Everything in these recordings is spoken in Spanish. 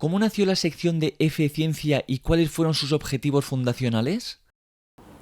¿Cómo nació la sección de F Ciencia y cuáles fueron sus objetivos fundacionales?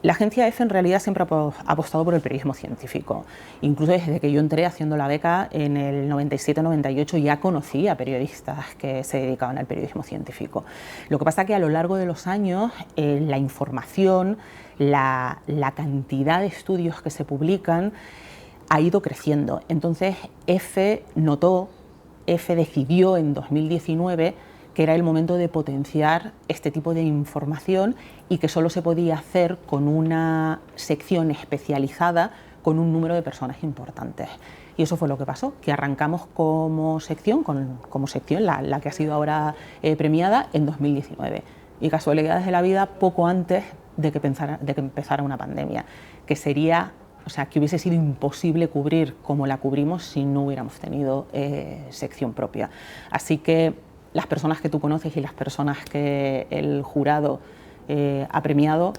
La agencia F en realidad siempre ha apostado por el periodismo científico. Incluso desde que yo entré haciendo la beca en el 97-98 ya conocí a periodistas que se dedicaban al periodismo científico. Lo que pasa es que a lo largo de los años la información, la cantidad de estudios que se publican ha ido creciendo. Entonces F decidió en 2019 que era el momento de potenciar este tipo de información y que solo se podía hacer con una sección especializada con un número de personas importantes. Y eso fue lo que pasó, que arrancamos como sección, la que ha sido ahora premiada en 2019. Y casualidades de la vida, poco antes de que empezara una pandemia, que que hubiese sido imposible cubrir como la cubrimos si no hubiéramos tenido sección propia. Así que las personas que tú conoces y las personas que el jurado ha premiado,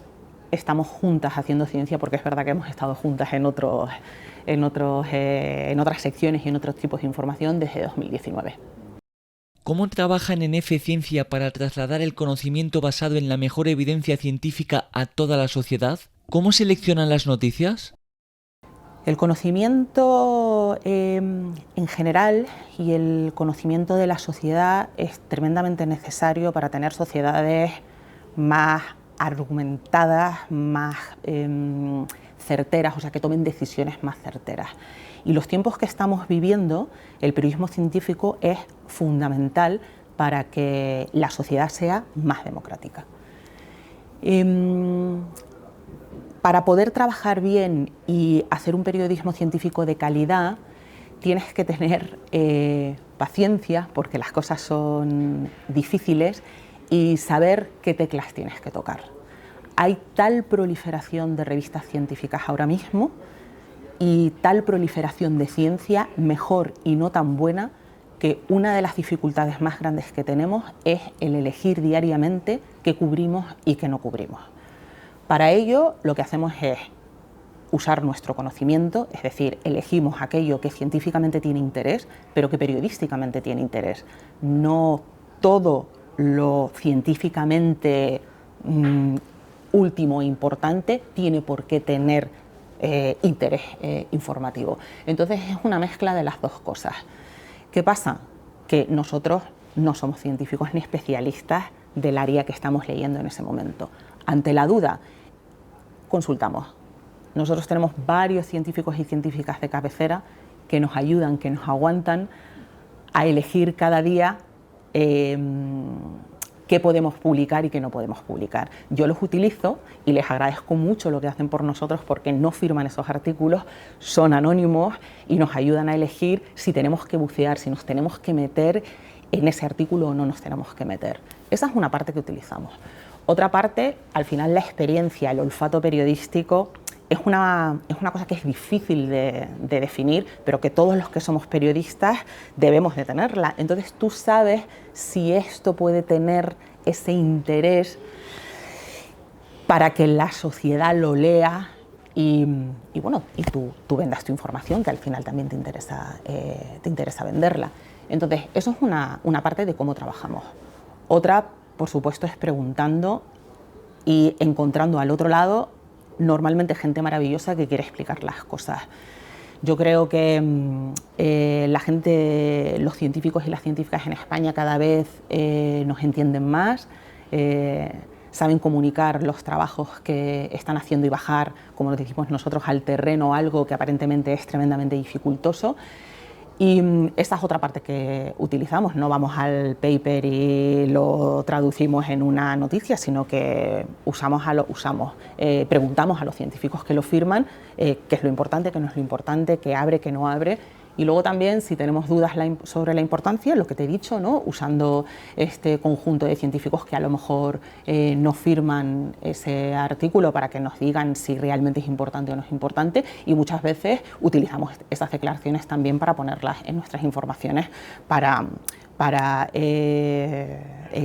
estamos juntas haciendo ciencia, porque es verdad que hemos estado juntas en otras secciones y en otros tipos de información desde 2019. ¿Cómo trabajan en F Ciencia para trasladar el conocimiento basado en la mejor evidencia científica a toda la sociedad? ¿Cómo seleccionan las noticias? El conocimiento en general y el conocimiento de la sociedad es tremendamente necesario para tener sociedades más argumentadas, más certeras, o sea, que tomen decisiones más certeras. Y los tiempos que estamos viviendo, el periodismo científico es fundamental para que la sociedad sea más democrática. Para poder trabajar bien y hacer un periodismo científico de calidad, tienes que tener paciencia, porque las cosas son difíciles, y saber qué teclas tienes que tocar. Hay tal proliferación de revistas científicas ahora mismo y tal proliferación de ciencia, mejor y no tan buena, que una de las dificultades más grandes que tenemos es el elegir diariamente qué cubrimos y qué no cubrimos. Para ello, lo que hacemos es usar nuestro conocimiento, es decir, elegimos aquello que científicamente tiene interés, pero que periodísticamente tiene interés. No todo lo científicamente último e importante tiene por qué tener interés informativo. Entonces es una mezcla de las dos cosas. ¿Qué pasa? Que nosotros no somos científicos ni especialistas del área que estamos leyendo en ese momento. Ante la duda, consultamos. Nosotros tenemos varios científicos y científicas de cabecera que nos ayudan, que nos aguantan a elegir cada día qué podemos publicar y qué no podemos publicar. Yo los utilizo y les agradezco mucho lo que hacen por nosotros, porque no firman esos artículos, son anónimos y nos ayudan a elegir si tenemos que bucear, si nos tenemos que meter en ese artículo o no nos tenemos que meter. Esa es una parte que utilizamos. Otra parte, al final la experiencia, el olfato periodístico, es una cosa que es difícil de definir, pero que todos los que somos periodistas debemos de tenerla. Entonces tú sabes si esto puede tener ese interés para que la sociedad lo lea y tú vendas tu información, que al final también te interesa venderla. Entonces eso es una parte de cómo trabajamos. Otra, por supuesto, es preguntando y encontrando al otro lado normalmente gente maravillosa que quiere explicar las cosas. Yo creo que los científicos y las científicas en España cada vez nos entienden más, saben comunicar los trabajos que están haciendo y bajar, como lo decimos nosotros, al terreno algo que aparentemente es tremendamente dificultoso. Y esta es otra parte que utilizamos, no vamos al paper y lo traducimos en una noticia, sino que preguntamos a los científicos que lo firman qué es lo importante, qué no es lo importante, qué abre, qué no abre. Y luego también, si tenemos dudas sobre la importancia, lo que te he dicho, ¿no? Usando este conjunto de científicos que a lo mejor no firman ese artículo para que nos digan si realmente es importante o no es importante, y muchas veces utilizamos esas declaraciones también para ponerlas en nuestras informaciones para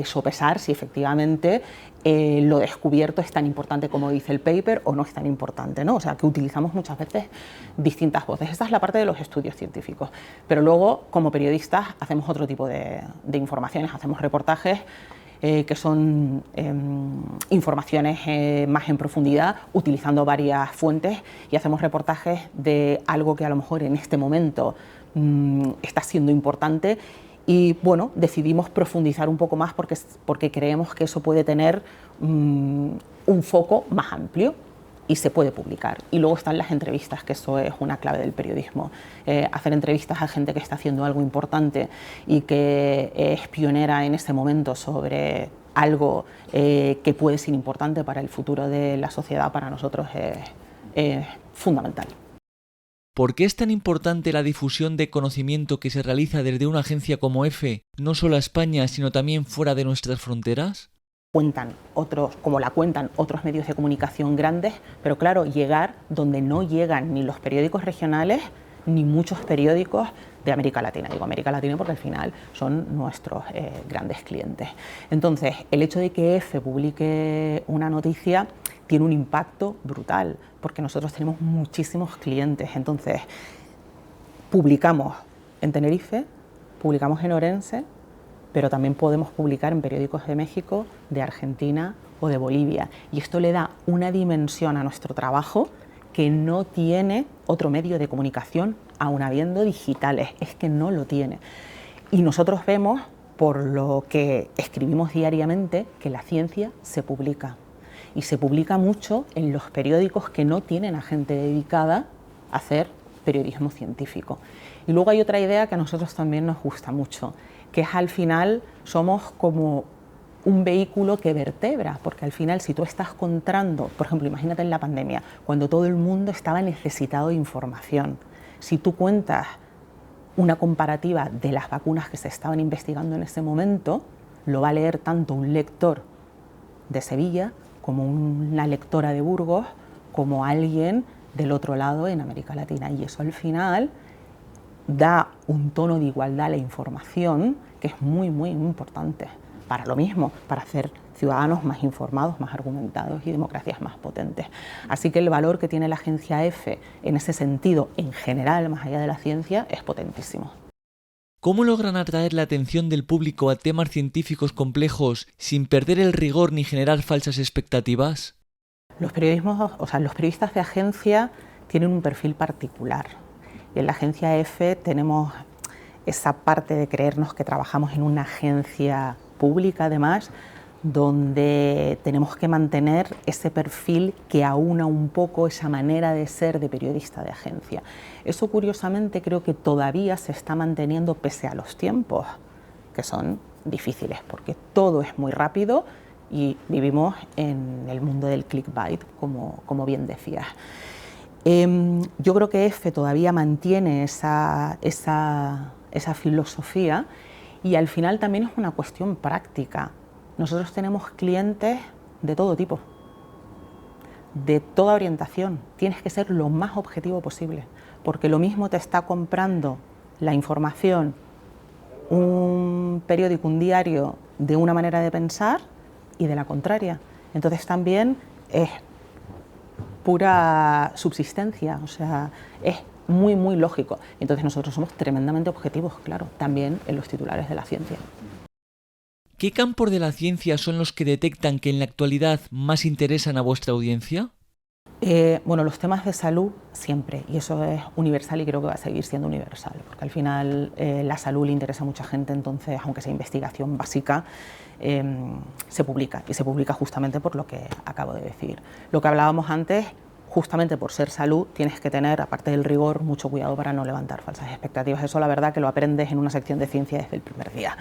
sopesar si efectivamente lo descubierto es tan importante como dice el paper o no es tan importante, ¿no? O sea, que utilizamos muchas veces distintas voces. Esa es la parte de los estudios científicos. Pero luego, como periodistas, hacemos otro tipo de informaciones, hacemos reportajes que son informaciones más en profundidad, utilizando varias fuentes, y hacemos reportajes de algo que a lo mejor en este momento está siendo importante. Y bueno, decidimos profundizar un poco más porque creemos que eso puede tener un foco más amplio y se puede publicar. Y luego están las entrevistas, que eso es una clave del periodismo. Hacer entrevistas a gente que está haciendo algo importante y que es pionera en ese momento sobre algo que puede ser importante para el futuro de la sociedad, para nosotros es fundamental. ¿Por qué es tan importante la difusión de conocimiento que se realiza desde una agencia como EFE, no solo a España, sino también fuera de nuestras fronteras? Cuentan otros, como la cuentan otros medios de comunicación grandes, pero claro, llegar donde no llegan ni los periódicos regionales ni muchos periódicos de América Latina. Digo América Latina porque al final son nuestros grandes clientes. Entonces, el hecho de que EFE publique una noticia tiene un impacto brutal, porque nosotros tenemos muchísimos clientes. Entonces, publicamos en Tenerife, publicamos en Orense, pero también podemos publicar en periódicos de México, de Argentina o de Bolivia. Y esto le da una dimensión a nuestro trabajo que no tiene otro medio de comunicación, aun habiendo digitales, es que no lo tiene. Y nosotros vemos, por lo que escribimos diariamente, que la ciencia se publica. Y se publica mucho en los periódicos que no tienen a gente dedicada a hacer periodismo científico. Y luego hay otra idea que a nosotros también nos gusta mucho, que es al final somos como un vehículo que vertebra, porque al final si tú estás contando, por ejemplo, imagínate en la pandemia, cuando todo el mundo estaba necesitado de información, si tú cuentas una comparativa de las vacunas que se estaban investigando en ese momento, lo va a leer tanto un lector de Sevilla como una lectora de Burgos, como alguien del otro lado en América Latina. Y eso al final da un tono de igualdad a la información que es muy, muy importante para lo mismo, para hacer ciudadanos más informados, más argumentados y democracias más potentes. Así que el valor que tiene la agencia EFE en ese sentido, en general, más allá de la ciencia, es potentísimo. ¿Cómo logran atraer la atención del público a temas científicos complejos sin perder el rigor ni generar falsas expectativas? Los periodistas de agencia tienen un perfil particular. Y en la agencia EFE tenemos esa parte de creernos que trabajamos en una agencia pública, además, donde tenemos que mantener ese perfil que aúna un poco esa manera de ser de periodista de agencia. Eso, curiosamente, creo que todavía se está manteniendo pese a los tiempos, que son difíciles, porque todo es muy rápido y vivimos en el mundo del clickbait, como bien decías. Yo creo que EFE todavía mantiene esa filosofía, y al final también es una cuestión práctica. Nosotros tenemos clientes de todo tipo, de toda orientación. Tienes que ser lo más objetivo posible, porque lo mismo te está comprando la información un periódico, un diario, de una manera de pensar y de la contraria. Entonces también es pura subsistencia, o sea, es muy, muy lógico. Entonces nosotros somos tremendamente objetivos, claro, también en los titulares de la ciencia. ¿Qué campos de la ciencia son los que detectan que en la actualidad más interesan a vuestra audiencia? Bueno, los temas de salud siempre, y eso es universal y creo que va a seguir siendo universal, porque al final la salud le interesa a mucha gente, entonces, aunque sea investigación básica, se publica, y se publica justamente por lo que acabo de decir. Lo que hablábamos antes, justamente por ser salud, tienes que tener, aparte del rigor, mucho cuidado para no levantar falsas expectativas. Eso la verdad que lo aprendes en una sección de ciencia desde el primer día.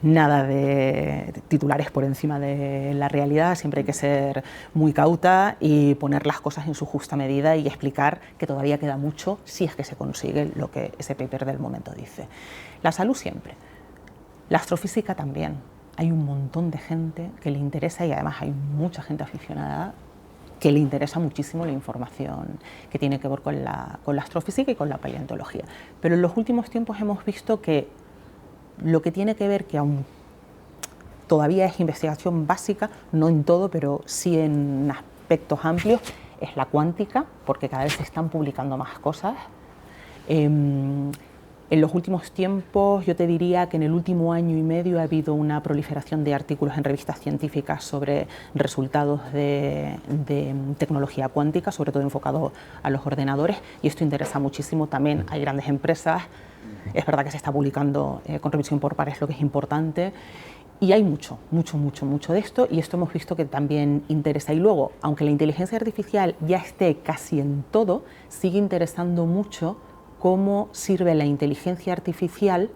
Nada de titulares por encima de la realidad, siempre hay que ser muy cauta y poner las cosas en su justa medida y explicar que todavía queda mucho si es que se consigue lo que ese paper del momento dice. La salud siempre. La astrofísica también. Hay un montón de gente que le interesa y además hay mucha gente aficionada que le interesa muchísimo la información que tiene que ver con la astrofísica y con la paleontología. Pero en los últimos tiempos hemos visto que lo que tiene que ver, que aún todavía es investigación básica, no en todo, pero sí en aspectos amplios, es la cuántica, porque cada vez se están publicando más cosas. En los últimos tiempos, yo te diría que en el último año y medio ha habido una proliferación de artículos en revistas científicas sobre resultados de tecnología cuántica, sobre todo enfocados a los ordenadores, y esto interesa muchísimo. También hay grandes empresas, es verdad que se está publicando con revisión por pares, lo que es importante, y hay mucho de esto, y esto hemos visto que también interesa. Y luego, aunque la inteligencia artificial ya esté casi en todo, sigue interesando mucho cómo sirve la inteligencia artificial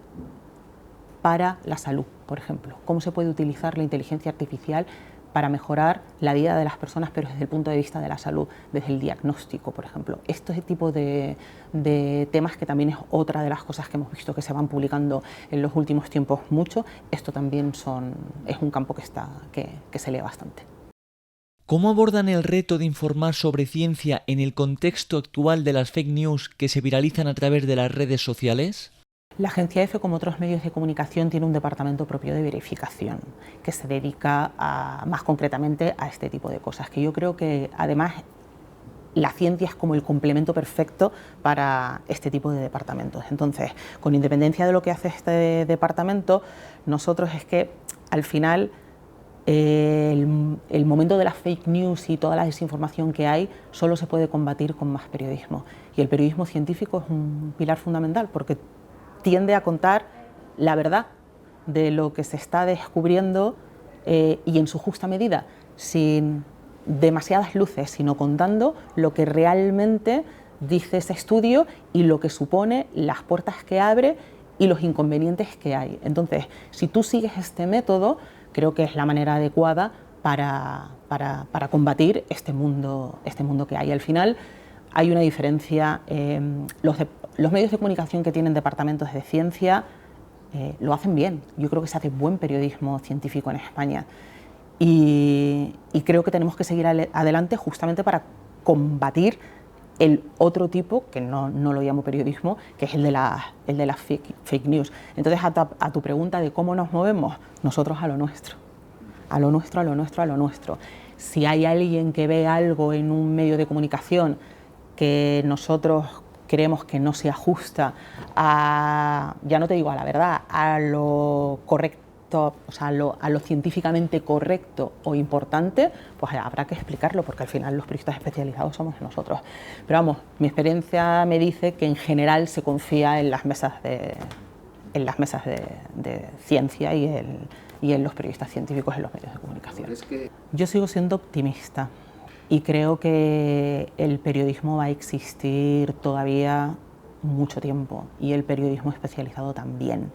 para la salud, por ejemplo. Cómo se puede utilizar la inteligencia artificial para mejorar la vida de las personas, pero desde el punto de vista de la salud, desde el diagnóstico, por ejemplo. Este tipo de temas, que también es otra de las cosas que hemos visto que se van publicando en los últimos tiempos mucho, esto también es un campo que se lee bastante. ¿Cómo abordan el reto de informar sobre ciencia en el contexto actual de las fake news que se viralizan a través de las redes sociales? La Agencia EFE, como otros medios de comunicación, tiene un departamento propio de verificación que se dedica más concretamente a este tipo de cosas, que yo creo que además la ciencia es como el complemento perfecto para este tipo de departamentos. Entonces, con independencia de lo que hace este departamento, nosotros es que al final el momento de las fake news y toda la desinformación que hay solo se puede combatir con más periodismo. Y el periodismo científico es un pilar fundamental porque tiende a contar la verdad de lo que se está descubriendo y en su justa medida, sin demasiadas luces, sino contando lo que realmente dice ese estudio y lo que supone, las puertas que abre y los inconvenientes que hay. Entonces, si tú sigues este método, creo que es la manera adecuada para combatir este mundo que hay. Al final hay una diferencia. Los medios de comunicación que tienen departamentos de ciencia lo hacen bien. Yo creo que se hace buen periodismo científico en España. Y creo que tenemos que seguir adelante justamente para combatir el otro tipo, que no lo llamo periodismo, que es el de las fake news. Entonces, a tu pregunta de cómo nos movemos, nosotros a lo nuestro. Si hay alguien que ve algo en un medio de comunicación que nosotros creemos que no se ajusta ya no te digo a la verdad, a lo correcto, o sea, a lo científicamente correcto o importante, pues habrá que explicarlo, porque al final los periodistas especializados somos nosotros. Pero vamos, mi experiencia me dice que en general se confía en las mesas de ciencia y en los periodistas científicos en los medios de comunicación. Yo sigo siendo optimista y creo que el periodismo va a existir todavía mucho tiempo y el periodismo especializado también.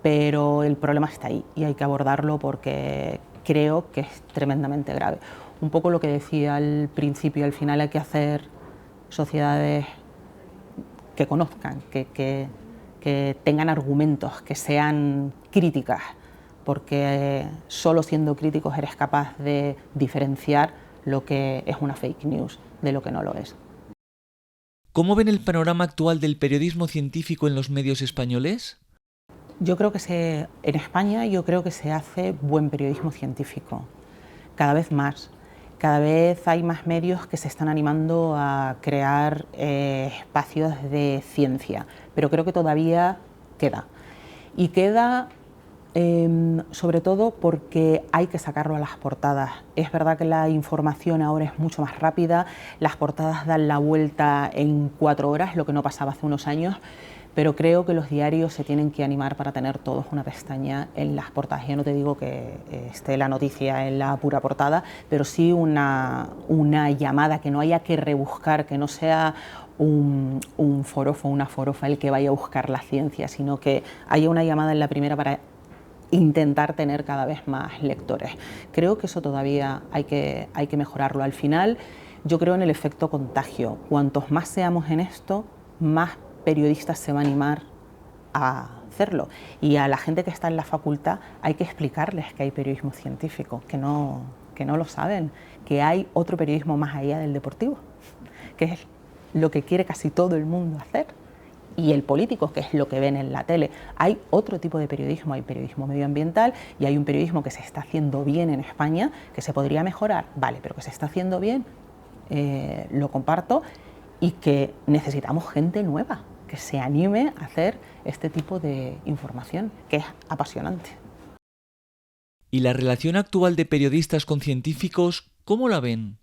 Pero el problema está ahí y hay que abordarlo porque creo que es tremendamente grave. Un poco lo que decía al principio, al final hay que hacer sociedades que conozcan, que tengan argumentos, que sean críticas, porque solo siendo críticos eres capaz de diferenciar lo que es una fake news de lo que no lo es. ¿Cómo ven el panorama actual del periodismo científico en los medios españoles? Yo creo que en España se hace buen periodismo científico, cada vez más. Cada vez hay más medios que se están animando a crear espacios de ciencia, pero creo que todavía queda. Y queda sobre todo porque hay que sacarlo a las portadas. Es verdad que la información ahora es mucho más rápida, las portadas dan la vuelta en 4 horas, lo que no pasaba hace unos años, pero creo que los diarios se tienen que animar para tener todos una pestaña en las portadas. Yo no te digo que esté la noticia en la pura portada, pero sí una llamada, que no haya que rebuscar, que no sea un forofo o una forofa el que vaya a buscar la ciencia, sino que haya una llamada en la primera para intentar tener cada vez más lectores. Creo que eso todavía hay que mejorarlo. Al final, yo creo en el efecto contagio. Cuantos más seamos en esto, más periodistas se va a animar a hacerlo. Y a la gente que está en la facultad hay que explicarles que hay periodismo científico, que no lo saben, que hay otro periodismo más allá del deportivo, que es lo que quiere casi todo el mundo hacer. y el político, que es lo que ven en la tele. Hay otro tipo de periodismo, hay periodismo medioambiental y hay un periodismo que se está haciendo bien en España, que se podría mejorar, vale, pero que se está haciendo bien, lo comparto, y que necesitamos gente nueva que se anime a hacer este tipo de información, que es apasionante. ¿Y la relación actual de periodistas con científicos, cómo la ven?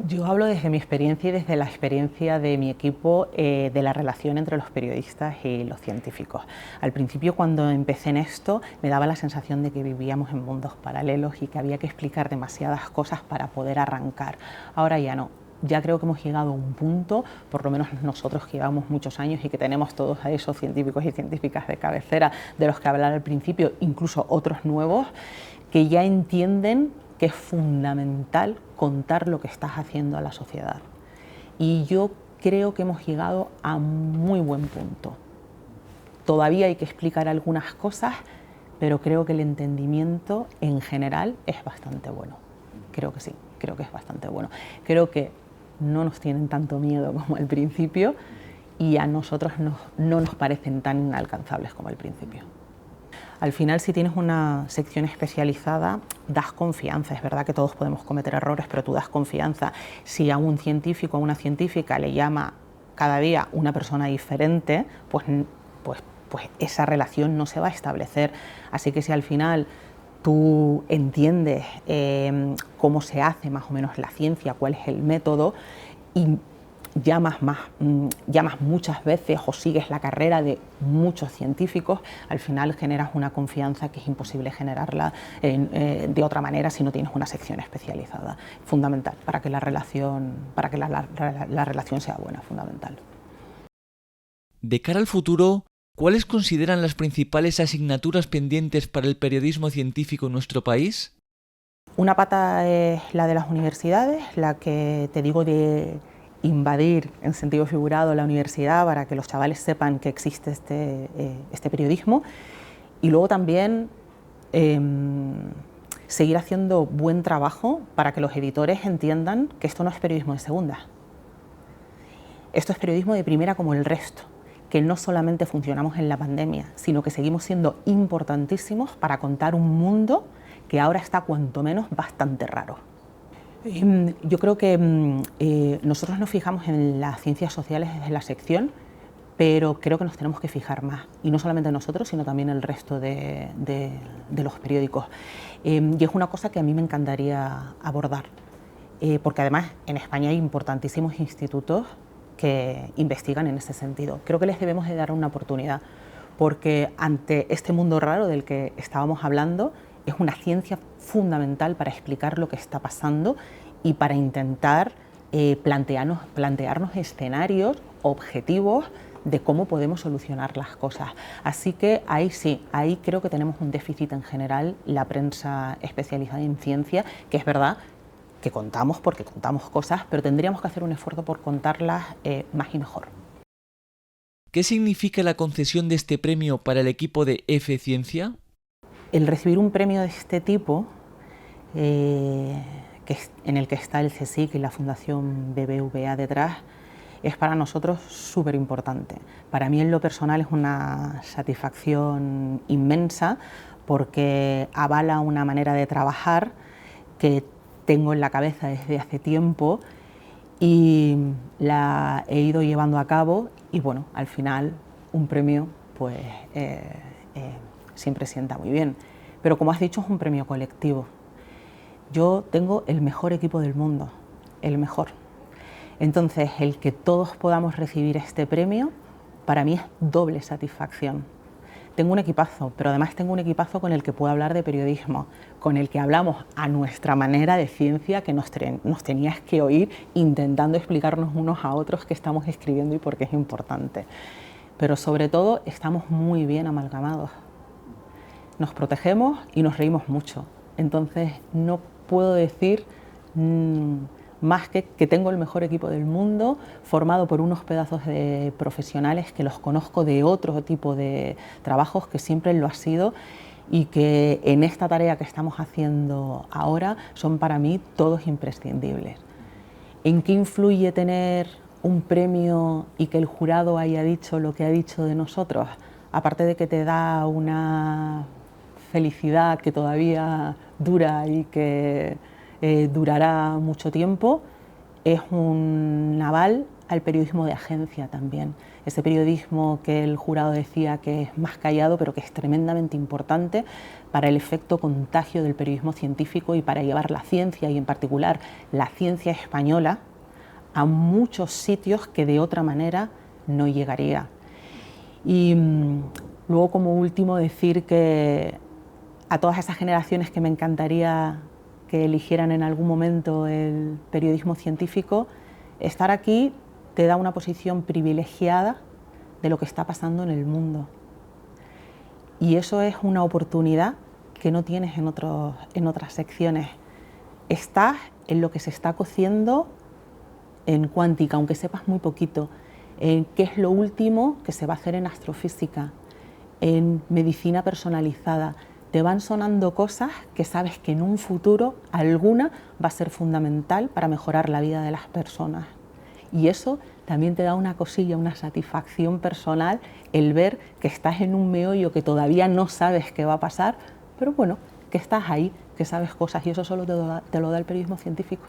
Yo hablo desde mi experiencia y desde la experiencia de mi equipo, de la relación entre los periodistas y los científicos. Al principio, cuando empecé en esto, me daba la sensación de que vivíamos en mundos paralelos y que había que explicar demasiadas cosas para poder arrancar. Ahora ya no. Ya creo que hemos llegado a un punto, por lo menos nosotros que llevamos muchos años y que tenemos todos a esos científicos y científicas de cabecera de los que hablar al principio, incluso otros nuevos, que ya entienden que es fundamental contar lo que estás haciendo a la sociedad. Y yo creo que hemos llegado a muy buen punto. Todavía hay que explicar algunas cosas, pero creo que el entendimiento en general es bastante bueno. Creo que sí, creo que es bastante bueno. Creo que no nos tienen tanto miedo como al principio y a nosotros no nos parecen tan inalcanzables como al principio. Al final, si tienes una sección especializada, das confianza. Es verdad que todos podemos cometer errores, pero tú das confianza. Si a un científico o a una científica le llama cada día una persona diferente, pues esa relación no se va a establecer. Así que si al final tú entiendes cómo se hace más o menos la ciencia, cuál es el método, y llamas muchas veces o sigues la carrera de muchos científicos, al final generas una confianza que es imposible generarla de otra manera si no tienes una sección especializada. Fundamental para que la relación sea buena, fundamental. De cara al futuro, ¿cuáles consideran las principales asignaturas pendientes para el periodismo científico en nuestro país? Una pata es la de las universidades, la que te digo de invadir en sentido figurado la universidad para que los chavales sepan que existe este periodismo, y luego también seguir haciendo buen trabajo para que los editores entiendan que esto no es periodismo de segunda, esto es periodismo de primera como el resto, que no solamente funcionamos en la pandemia, sino que seguimos siendo importantísimos para contar un mundo que ahora está cuanto menos bastante raro. Yo creo que nosotros nos fijamos en las ciencias sociales desde la sección, pero creo que nos tenemos que fijar más, y no solamente nosotros, sino también el resto de los periódicos. Y es una cosa que a mí me encantaría abordar, porque además en España hay importantísimos institutos que investigan en ese sentido. Creo que les debemos de dar una oportunidad, porque ante este mundo raro del que estábamos hablando, es una ciencia fundamental para explicar lo que está pasando y para intentar plantearnos escenarios objetivos de cómo podemos solucionar las cosas. Así que ahí sí, ahí creo que tenemos un déficit en general, la prensa especializada en ciencia, que es verdad que contamos porque contamos cosas, pero tendríamos que hacer un esfuerzo por contarlas más y mejor. ¿Qué significa la concesión de este premio para el equipo de F Ciencia? El recibir un premio de este tipo, en el que está el CSIC y la Fundación BBVA detrás, es para nosotros súper importante. Para mí en lo personal es una satisfacción inmensa, porque avala una manera de trabajar que tengo en la cabeza desde hace tiempo y la he ido llevando a cabo, y bueno, al final un premio pues siempre sienta muy bien, pero como has dicho, es un premio colectivo. Yo tengo el mejor equipo del mundo, el mejor. Entonces, el que todos podamos recibir este premio, para mí es doble satisfacción. Tengo un equipazo, pero además tengo un equipazo con el que puedo hablar de periodismo, con el que hablamos a nuestra manera de ciencia, que nos tenías que oír intentando explicarnos unos a otros qué estamos escribiendo y por qué es importante. Pero sobre todo estamos muy bien amalgamados. Nos protegemos y nos reímos mucho. Entonces no puedo decir más que tengo el mejor equipo del mundo, formado por unos pedazos de profesionales que los conozco de otro tipo de trabajos, que siempre lo ha sido, y que en esta tarea que estamos haciendo ahora son para mí todos imprescindibles. ¿En qué influye tener un premio y que el jurado haya dicho lo que ha dicho de nosotros, aparte de que te da una felicidad que todavía dura y que durará mucho tiempo, es un aval al periodismo de agencia también. Ese periodismo que el jurado decía que es más callado, pero que es tremendamente importante para el efecto contagio del periodismo científico y para llevar la ciencia, y en particular la ciencia española, a muchos sitios que de otra manera no llegaría. Y luego, como último, decir que a todas esas generaciones que me encantaría que eligieran en algún momento el periodismo científico, estar aquí te da una posición privilegiada de lo que está pasando en el mundo. Y eso es una oportunidad que no tienes en otras secciones. Estás en lo que se está cociendo en cuántica, aunque sepas muy poquito, en qué es lo último que se va a hacer en astrofísica, en medicina personalizada. Te van sonando cosas que sabes que en un futuro alguna va a ser fundamental para mejorar la vida de las personas. Y eso también te da una cosilla, una satisfacción personal, el ver que estás en un meollo que todavía no sabes qué va a pasar, pero bueno, que estás ahí, que sabes cosas, y eso solo te lo da el periodismo científico.